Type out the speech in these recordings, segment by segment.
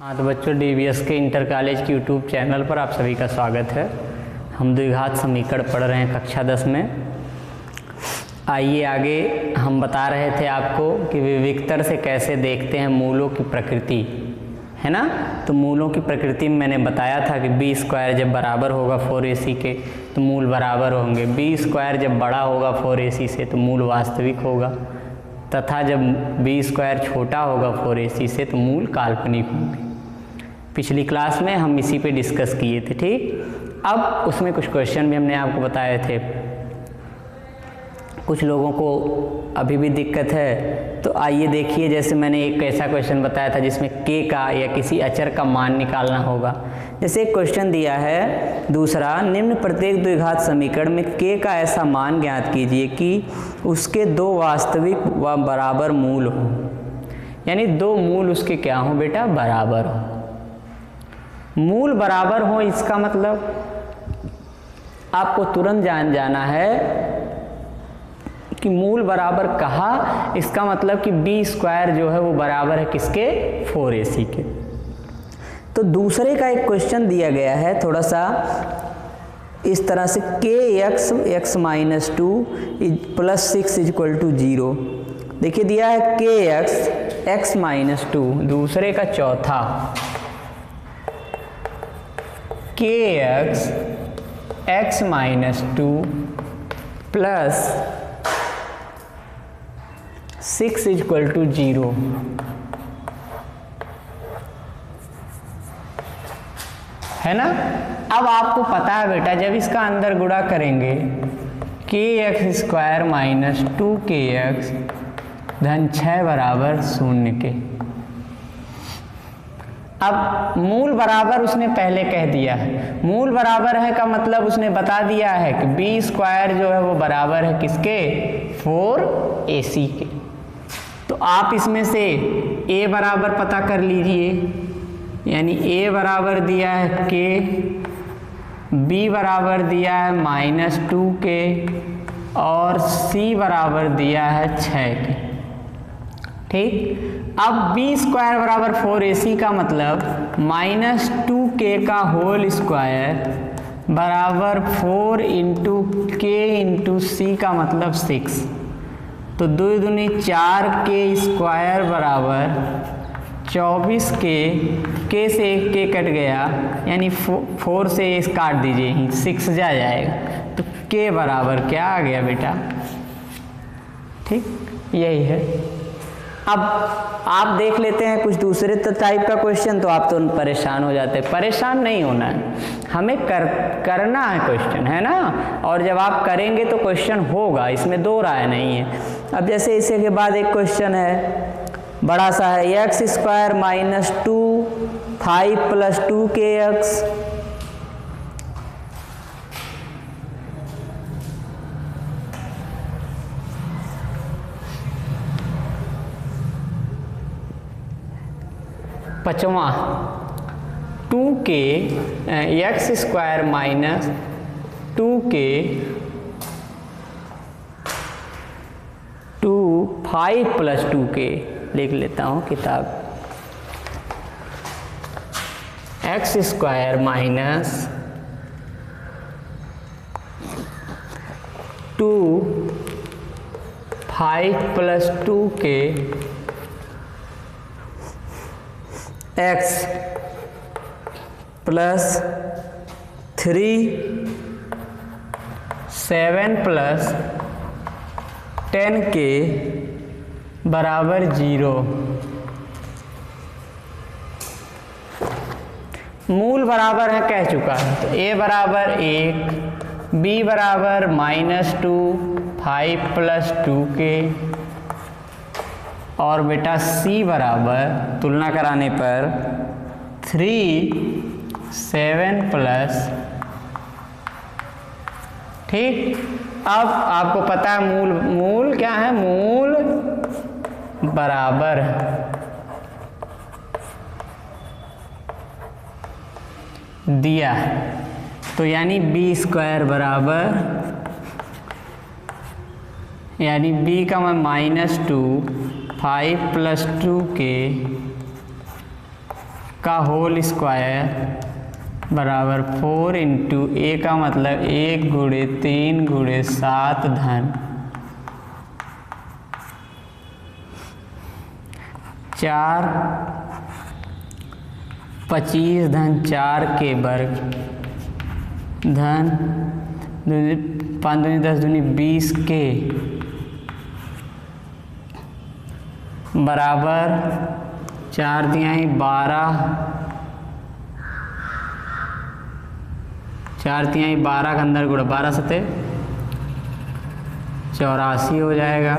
हाँ तो बच्चों DBS के इंटर कॉलेज के यूट्यूब चैनल पर आप सभी का स्वागत है। हम द्विघात समीकरण पढ़ रहे हैं कक्षा 10 में। आइए आगे हम बता रहे थे आपको कि विविक्तर से कैसे देखते हैं मूलों की प्रकृति, है ना। तो मूलों की प्रकृति में मैंने बताया था कि b स्क्वायर जब बराबर होगा 4ac के तो मूल बराबर होंगे, b स्क्वायर जब बड़ा होगा 4ac से तो मूल वास्तविक होगा, तथा जब b स्क्वायर छोटा होगा 4ac से तो मूल काल्पनिक होंगे। पिछली क्लास में हम इसी पे डिस्कस किए थे, ठीक। अब उसमें कुछ क्वेश्चन भी हमने आपको बताए थे। कुछ लोगों को अभी भी दिक्कत है, तो आइए देखिए। जैसे मैंने एक ऐसा क्वेश्चन बताया था जिसमें k का या किसी अचर का मान निकालना होगा। जैसे एक क्वेश्चन दिया है दूसरा, निम्न प्रत्येक द्विघात समीकरण में k का ऐसा मान ज्ञात कीजिए कि उसके दो वास्तविक व बराबर मूल हो, यानी दो मूल उसके क्या हो बेटा, बराबर हो। मूल बराबर हो इसका मतलब आपको तुरंत जाना है कि मूल बराबर कहा, इसका मतलब कि b स्क्वायर जो है वो बराबर है किसके, 4ac के। तो दूसरे का एक क्वेश्चन दिया गया है थोड़ा सा इस तरह से, kx x minus 2 plus 6 equal to 0। देखिए दिया है kx x माइनस 2, दूसरे का चौथा kx x minus 2 plus 6 equal to 0। है ना। अब आपको पता है बेटा, जब इसका अंदर गुणा करेंगे kx स्क्वायर माइनस 2kx धन 6 बराबर 0 के। अब मूल बराबर उसने पहले कह दिया है, मूल बराबर है का मतलब उसने बता दिया है कि b स्क्वायर जो है वो बराबर है किसके, 4ac के। तो आप इसमें से a बराबर पता कर लीजिए, यानी a बराबर दिया है k, b बराबर दिया है माइनस 2k और c बराबर दिया है 6 के, ठीक। अब b स्क्वायर बराबर 4ac का मतलब माइनस 2k का होल स्क्वायर बराबर 4 इंटू k इंटू सी का मतलब 6। तो 2 दूनी 4k स्क्वायर बराबर 24k से एक k कट गया, यानी 4 से काट दीजिए, 6 जा जाएगा, तो k बराबर क्या आ गया बेटा, ठीक, यही है। अब आप देख लेते हैं कुछ दूसरे टाइप का क्वेश्चन, तो आप तो परेशान हो जाते हैं। परेशान नहीं होना है, हमें करना है क्वेश्चन, है ना। और जब आप करेंगे तो क्वेश्चन होगा, इसमें दो राय नहीं है। अब जैसे इसी के बाद एक क्वेश्चन है बड़ा सा है, x square minus 2 5 plus 2kx पांचवा 2k x square minus 2k 5 plus 2k लिख लेता हूँ किताब, x square minus 2 5 plus 2k x plus 3 7 plus 10k बराबर 0। मूल बराबर है कह चुका है, तो a बराबर 1, b बराबर माइनस 2 5 प्लस 2k और बेटा c बराबर तुलना कराने पर 3 7 प्लस, ठीक। अब आपको पता है मूल क्या है, मूल बराबर दिया, तो यानी b स्क्वायर बराबर, यानी b का मान माइनस 2 5 प्लस 2k का होल स्क्वायर बराबर 4 इंटू ए का मतलब 1 गुणे 3 गुणे 7 धन 4 25 धन 4 के वर्ग धन 5 दूनी 10 दूनी 20 के बराबर 4 तिहाई 12 4 तिहाई 12 का अंदर गुणा 12 सते 84 हो जाएगा।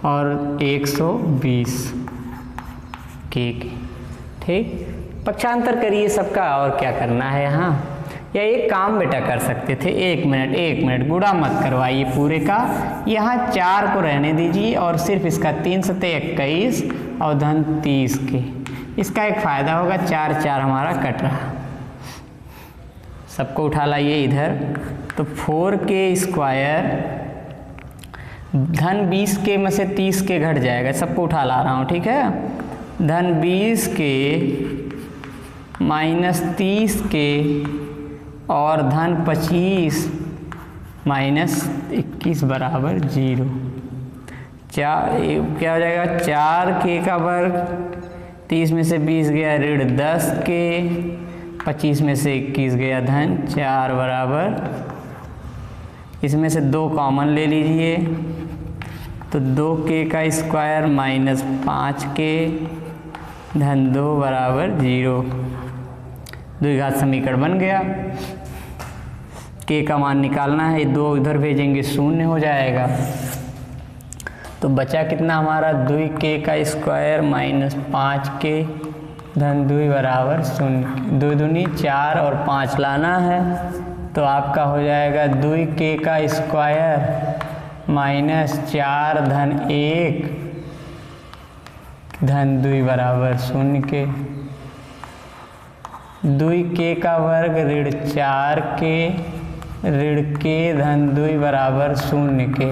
और 120 के ठीक, पक्षांतर करिए सबका, और क्या करना है यहाँ। या एक काम बेटा कर सकते थे, 1 मिनट गुणा मत करवाइए पूरे का, यहाँ 4 को रहने दीजिए और सिर्फ इसका 3 सते 21 और धन 30 के। इसका एक फ़ायदा होगा, 4 4 हमारा कट रहा। सबको उठा लाइए इधर, तो 4 के स्क्वायर धन 20 के में से 30 के घट जाएगा, सबको उठा ला रहा हूँ, ठीक है। धन 20 के माइनस 30 के और धन 25 माइनस 21 बराबर 0। क्या हो जाएगा, 4 के का वर्ग, 30 में से 20 गया ऋण 10 के, 25 में से 21 गया धन 4 बराबर, इसमें से 2 कॉमन ले लीजिए, तो 2 के का स्क्वायर माइनस 5 के धन 2 बराबर 0। द्विघात समीकरण बन गया। के का मान निकालना है, 2 इधर भेजेंगे 0 हो जाएगा। तो बचा कितना हमारा, 2 के का स्क्वायर माइनस 5 के धन 2 बराबर 0। 2 दूनी 4 और 5 लाना है, तो आपका हो जाएगा 2 के का स्क्वायर माइनस 4 धन 1 धन 2 बराबर 0 के। 2 के का वर्ग ऋण 4 के ऋण के धन 2 बराबर 0 के।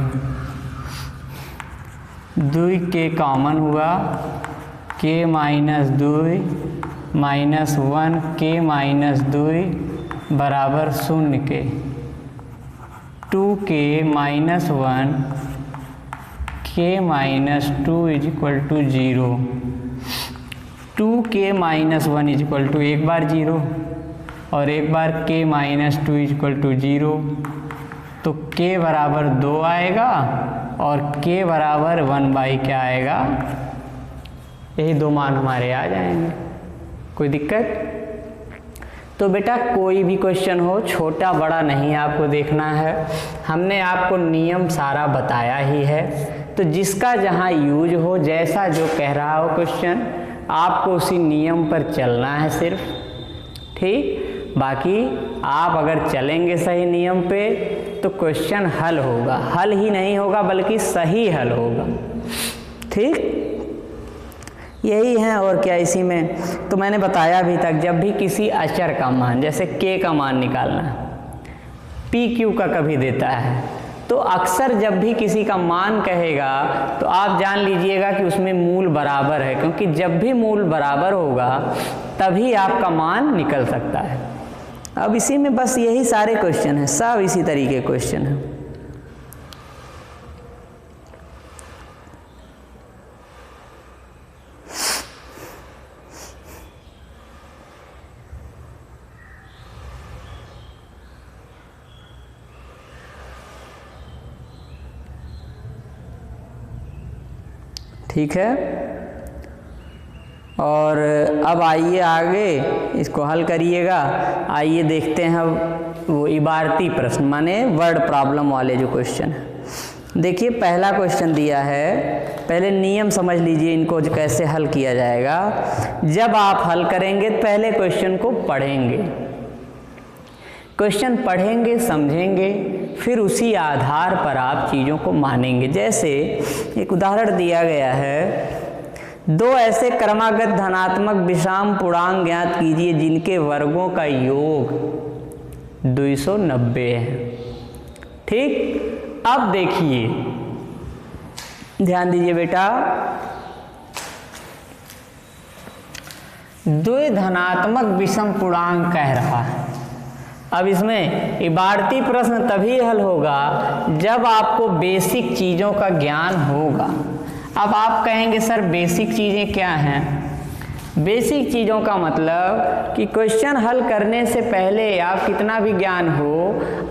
2 के कॉमन हुआ, के माइनस 2 माइनस 1 के माइनस 2 बराबर 0 के। 2 के माइनस 1 के माइनस 2 इज इक्वल टू 0। 2 के माइनस 1 इज इक्वल टू एक बार 0 और एक बार के माइनस 2 इज इक्वल टू 0, तो के बराबर 2 आएगा और के बराबर 1 बाई क्या आएगा, यही 2 मान हमारे आ जाएंगे। कोई दिक्कत? तो बेटा कोई भी क्वेश्चन हो, छोटा बड़ा नहीं आपको देखना है, हमने आपको नियम सारा बताया ही है। तो जिसका जहाँ यूज हो, जैसा जो कह रहा हो क्वेश्चन, आपको उसी नियम पर चलना है सिर्फ, ठीक। बाकी आप अगर चलेंगे सही नियम पे तो क्वेश्चन हल होगा, हल ही नहीं होगा बल्कि सही हल होगा, ठीक। यही है और क्या इसी में। तो मैंने बताया अभी तक, जब भी किसी अचर का मान, जैसे के का मान निकालना है, पी क्यू का कभी देता है, तो अक्सर जब भी किसी का मान कहेगा तो आप जान लीजिएगा कि उसमें मूल बराबर है, क्योंकि जब भी मूल बराबर होगा तभी आपका मान निकल सकता है। अब इसी में बस यही सारे क्वेश्चन हैं, सब इसी तरीके क्वेश्चन हैं। ठीक है, और अब आइए आगे इसको हल करिएगा। आइए देखते हैं अब वो इबारती प्रश्न, माने वर्ड प्रॉब्लम वाले जो क्वेश्चन है। देखिए पहला क्वेश्चन दिया है, पहले नियम समझ लीजिए इनको कैसे हल किया जाएगा। जब आप हल करेंगे पहले क्वेश्चन को पढ़ेंगे, क्वेश्चन पढ़ेंगे समझेंगे, फिर उसी आधार पर आप चीज़ों को मानेंगे। जैसे एक उदाहरण दिया गया है, 2 ऐसे क्रमागत धनात्मक विषम पूर्णांक ज्ञात कीजिए जिनके वर्गों का योग 290 है, ठीक। अब देखिए, ध्यान दीजिए बेटा, द्विधनात्मक विषम पूर्णांक कह रहा है। अब इसमें इबारती प्रश्न तभी हल होगा जब आपको बेसिक चीज़ों का ज्ञान होगा। अब आप कहेंगे सर बेसिक चीज़ें क्या हैं? बेसिक चीज़ों का मतलब कि क्वेश्चन हल करने से पहले आप कितना भी ज्ञान हो,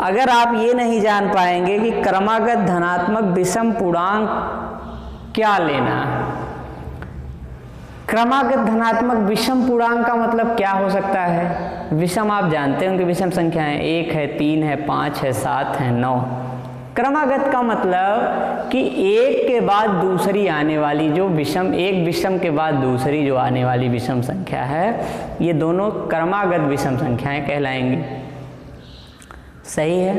अगर आप ये नहीं जान पाएंगे कि क्रमागत धनात्मक विषम पूर्णांक क्या लेना है। क्रमागत धनात्मक विषम पूर्णांक का मतलब क्या हो सकता है? विषम आप जानते होंगे, विषम संख्याएं 1 है, 3 है, 5 है, 7 है, 9। क्रमागत का मतलब कि एक के बाद दूसरी आने वाली जो विषम, एक विषम के बाद दूसरी जो आने वाली विषम संख्या है, ये दोनों क्रमागत विषम संख्याएं कहलाएंगी। सही है।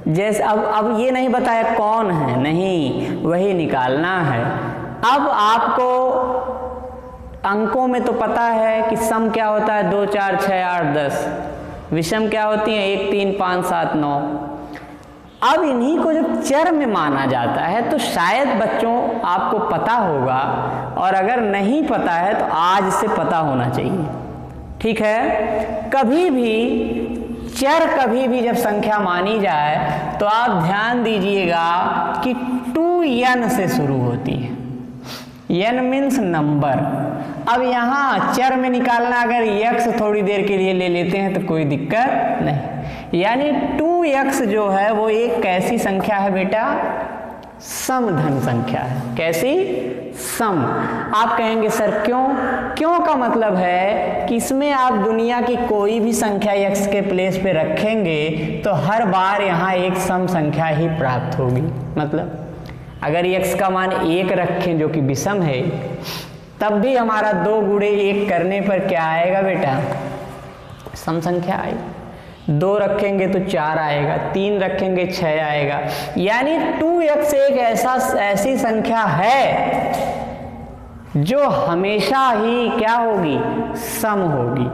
जैसे अब ये नहीं बताया कौन है, नहीं, वही निकालना है। अब आपको अंकों में तो पता है कि सम क्या होता है, 2 4 6 8 10। विषम क्या होती हैं, 1 3 5 7 9। अब इन्हीं को जब चर में माना जाता है तो शायद बच्चों आपको पता होगा, और अगर नहीं पता है तो आज से पता होना चाहिए। ठीक है। कभी भी चर, कभी भी जब संख्या मानी जाए तो आप ध्यान दीजिएगा कि 2n से शुरू होती है। n means number. अब यहाँ चर में निकालना, अगर x थोड़ी देर के लिए ले लेते हैं तो कोई दिक्कत नहीं। यानी 2x जो है वो एक कैसी संख्या है बेटा? समधन संख्या है। कैसी? सम। आप कहेंगे सर क्यों? क्यों का मतलब है कि इसमें आप दुनिया की कोई भी संख्या x के प्लेस पे रखेंगे तो हर बार यहाँ एक सम संख्या ही प्राप्त होगी। मतलब अगर x का मान 1 रखें जो कि विषम है, तब भी हमारा 2 गुणे 1 करने पर क्या आएगा बेटा? सम संख्या आएगी। 2 रखेंगे तो 4 आएगा, 3 रखेंगे 6 आएगा। यानी 2x एक ऐसी संख्या है जो हमेशा ही क्या होगी? सम होगी।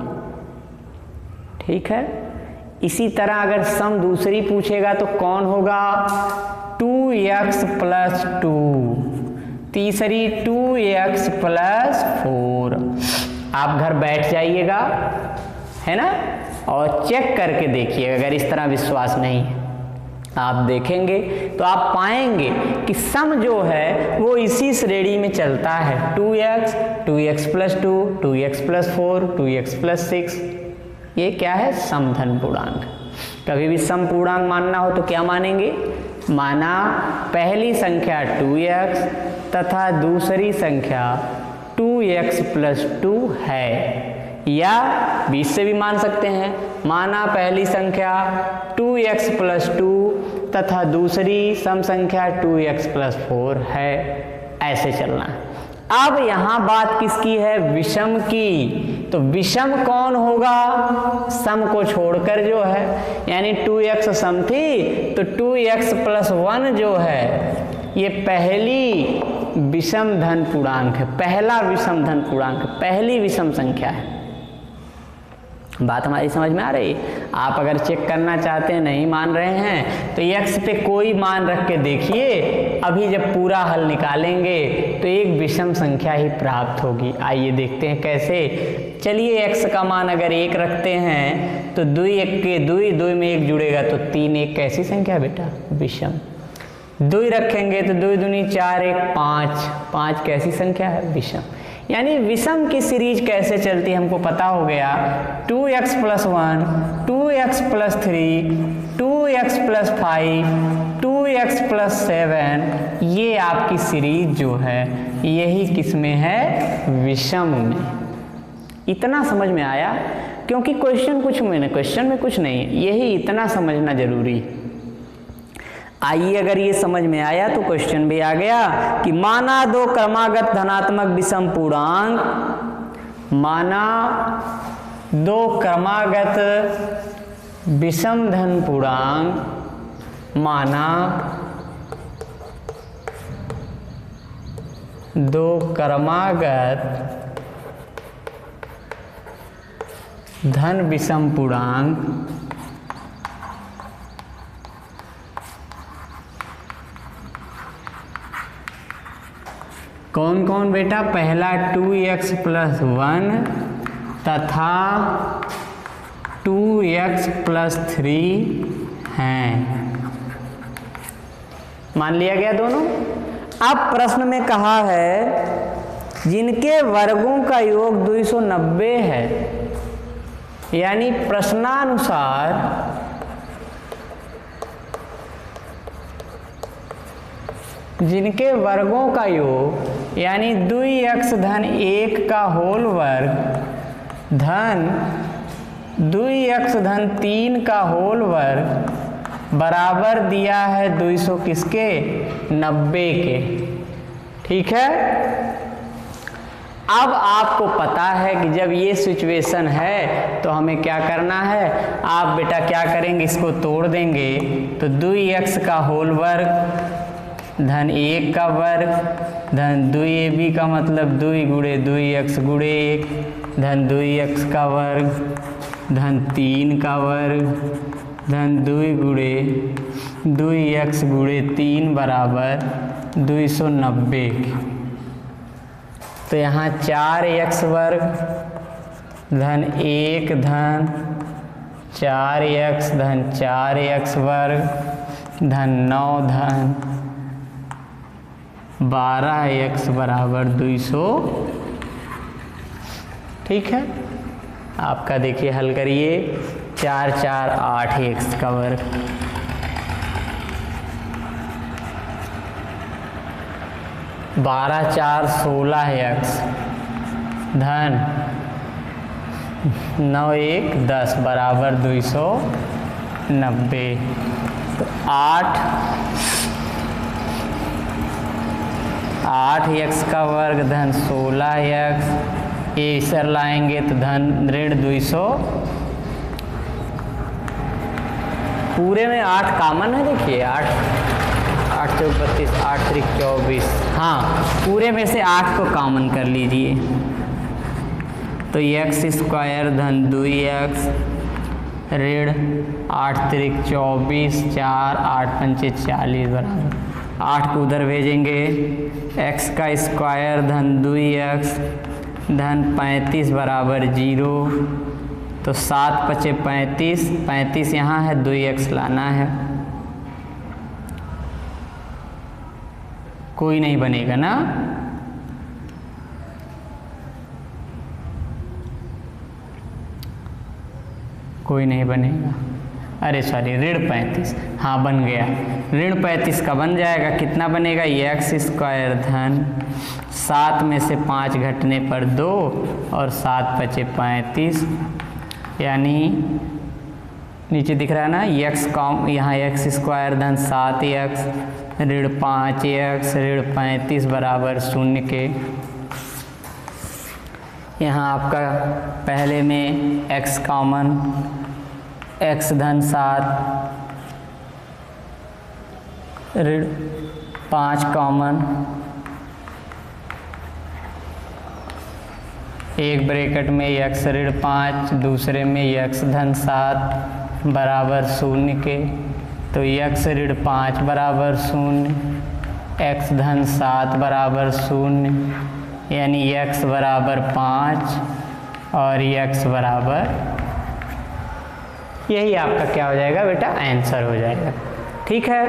ठीक है। इसी तरह अगर सम दूसरी पूछेगा तो कौन होगा? 2x + 2। तीसरी 2x + 4। आप घर बैठ जाइएगा, है ना, और चेक करके देखिए। अगर इस तरह विश्वास नहीं है, आप देखेंगे तो आप पाएंगे कि सम जो है वो इसी श्रेणी में चलता है। 2x, 2x + 2, 2x + 4, 2x + 6। ये क्या है? समधन पूर्णांक। कभी भी सम पूर्णांक मानना हो तो क्या मानेंगे? माना पहली संख्या 2x तथा दूसरी संख्या 2x + 2 है, या 20 से भी मान सकते हैं। माना पहली संख्या 2x + 2 तथा दूसरी सम संख्या 2x + 4 है। ऐसे चलना है। अब यहाँ बात किसकी है? विषम की। तो विषम कौन होगा? सम को छोड़कर जो है, यानी 2x सम थी तो 2x + 1 जो है ये पहली विषम धन पूर्णांक है, पहला विषम धन पूर्णांक, पहली विषम संख्या है। बात हमारी समझ में आ रही? आप अगर चेक करना चाहते हैं, नहीं मान रहे हैं, तो x पे कोई मान रख के देखिए। अभी जब पूरा हल निकालेंगे तो एक विषम संख्या ही प्राप्त होगी। आइए देखते हैं कैसे। चलिए x का मान अगर 1 रखते हैं तो 2 1 के 2, 2 में 1 जुड़ेगा तो 3 1 कैसी संख्या है बेटा? विषम। 2 रखेंगे तो 2 दूनी 4 1 5, 5 कैसी संख्या है? विषम। यानी विषम की सीरीज कैसे चलती है हमको पता हो गया। 2x + 1, 2x + 3, 2x + 5, 2x + 7, ये आपकी सीरीज जो है यही किस में है? विषम में। इतना समझ में आया? क्योंकि क्वेश्चन में कुछ नहीं है, यही इतना समझना जरूरी है। आइए, अगर ये समझ में आया तो क्वेश्चन भी आ गया कि माना 2 क्रमागत धनात्मक विषम पूर्णांक, माना 2 क्रमागत विषम धन पूर्णांक, माना 2 क्रमागत धन विषम पूर्णांक कौन कौन बेटा? पहला 2x + 1 तथा 2x + 3 हैं। मान लिया गया दोनों। अब प्रश्न में कहा है जिनके वर्गों का योग 290 है, यानी प्रश्नानुसार जिनके वर्गों का योग यानी 2x धन 1 का होल वर्ग धन 2x धन 3 का होल वर्ग बराबर दिया है 200 किसके? 90 के। ठीक है। अब आपको पता है कि जब ये सिचुएशन है तो हमें क्या करना है। आप बेटा क्या करेंगे, इसको तोड़ देंगे तो 2x का होल वर्ग धन 1 का वर्ग धन 2ab का मतलब 2 गुणे 2x गुणे 1 धन 2x का वर्ग धन 3 का वर्ग धन 2 गुणे 2x गुणे 3 बराबर 290। तो यहाँ 4x वर्ग धन 1 धन 4x धन 4x वर्ग धन 9 धन 12x बराबर 200। ठीक है। आपका देखिए हल करिए। 4 4 8x का वर्ग 12 4 16x धन 9 1 10 बराबर 290। तो 8x का वर्ग धन 16x, ये इधर लाएंगे तो धन ऋण 200। पूरे में 8 कॉमन है। देखिए 8 8 चौक 32 8 त्रिक 24। हाँ, पूरे में से 8 को कॉमन कर लीजिए तो x² धन 2x ऋण 8 त्रिक 24 4 8 पंचे 40 बराबर 8 को उधर भेजेंगे। x² धन 2x धन 35 बराबर 0। तो 7 पचे 35, 35 यहाँ है 2x लाना है। कोई नहीं बनेगा ना। कोई नहीं बनेगा। अरे सॉरी ऋण 35। हाँ बन गया। ऋण 35 का बन जाएगा। कितना बनेगा? x² धन 7 में से 5 घटने पर 2 और 7 पचे 35, यानी नीचे दिख रहा है ना x कॉम, यहाँ x² धन 7x ऋण 5x ऋण 35 बराबर 0 के। यहाँ आपका पहले में x कॉमन, x धन 7 ऋण 5 कॉमन, एक ब्रैकेट में x ऋण 5, दूसरे में x धन 7 बराबर 0 के। तो x ऋण 5 बराबर 0, x धन 7 बराबर 0, यानी x बराबर 5 और x बराबर, यही आपका क्या हो जाएगा बेटा? आंसर हो जाएगा। ठीक है।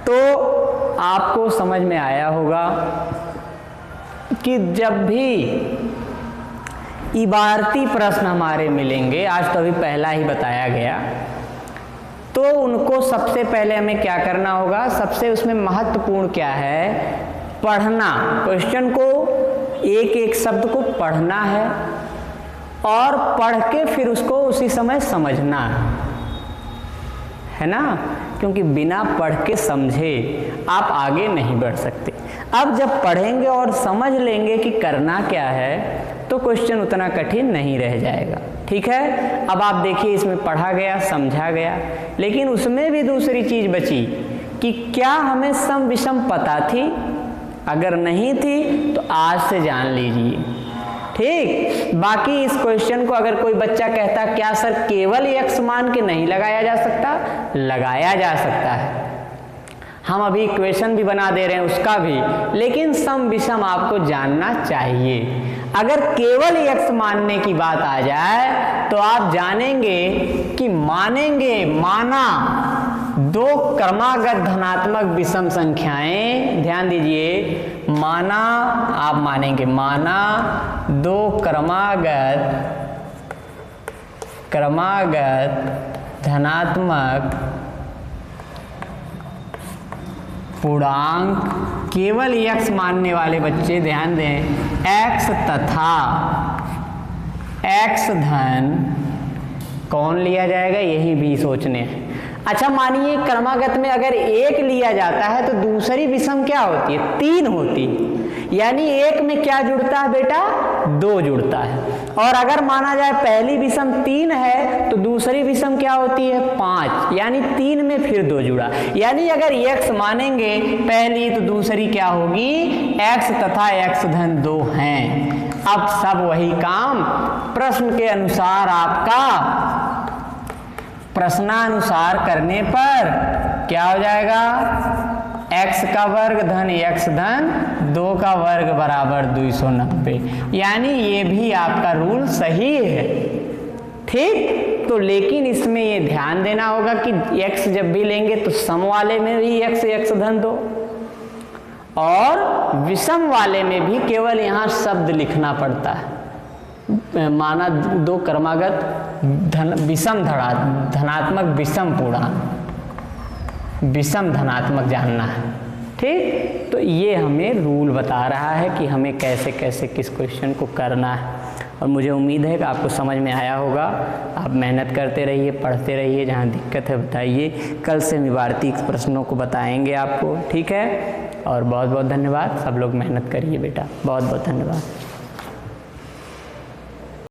तो आपको समझ में आया होगा कि जब भी इबारती प्रश्न हमारे मिलेंगे, आज तो अभी पहला ही बताया गया, तो उनको सबसे पहले हमें क्या करना होगा? सबसे उसमें महत्वपूर्ण क्या है? पढ़ना। क्वेश्चन को एक एक शब्द को पढ़ना है और पढ़ के फिर उसको उसी समय समझना है ना, क्योंकि बिना पढ़ के समझे आप आगे नहीं बढ़ सकते। अब जब पढ़ेंगे और समझ लेंगे कि करना क्या है तो क्वेश्चन उतना कठिन नहीं रह जाएगा। ठीक है। अब आप देखिए इसमें पढ़ा गया, समझा गया, लेकिन उसमें भी दूसरी चीज बची कि क्या हमें सम विषम पता थी? अगर नहीं थी तो आज से जान लीजिए। ठीक। बाकी इस क्वेश्चन को अगर कोई बच्चा कहता क्या सर केवल x मान के नहीं लगाया जा सकता? लगाया जा सकता है। हम अभी इक्वेशन भी बना दे रहे हैं उसका भी, लेकिन सम विषम आपको जानना चाहिए। अगर केवल x मानने की बात आ जाए तो आप जानेंगे कि माना दो क्रमागत धनात्मक विषम संख्याएं, ध्यान दीजिए, आप मानेंगे माना दो क्रमागत धनात्मक पूर्णांक, केवल x मानने वाले बच्चे ध्यान दें, x तथा x धन कौन लिया जाएगा, यही भी सोचने हैं। अच्छा मानिए क्रमागत में अगर 1 लिया जाता है तो दूसरी विषम क्या होती है, 3 होती है, यानी 1 में क्या जुड़ता है बेटा, 2 जुड़ता है। और अगर माना जाए पहली विषम 3 है तो दूसरी विषम क्या होती है, 5, यानी 3 में फिर 2 जुड़ा, यानी अगर x मानेंगे पहली तो दूसरी क्या होगी, x तथा x धन 2 हैं। अब सब वही काम प्रश्न के अनुसार, आपका प्रश्नानुसार करने पर क्या हो जाएगा, x का वर्ग धन x धन 2 का वर्ग बराबर 290, यानी ये भी आपका रूल सही है, ठीक। तो लेकिन इसमें ये ध्यान देना होगा कि x जब भी लेंगे तो सम वाले में भी x धन 2 और विषम वाले में भी केवल यहाँ शब्द लिखना पड़ता है। माना दो क्रमागत विषम धनात्मक विषम पूर्णांक, विषम धनात्मक जानना है, ठीक। तो ये हमें रूल बता रहा है कि हमें कैसे कैसे किस क्वेश्चन को करना है, और मुझे उम्मीद है कि आपको समझ में आया होगा। आप मेहनत करते रहिए, पढ़ते रहिए, जहाँ दिक्कत है बताइए, कल से विवार्तिक प्रश्नों को बताएंगे आपको, ठीक है। और बहुत बहुत धन्यवाद, सब लोग मेहनत करिए बेटा, बहुत बहुत धन्यवाद।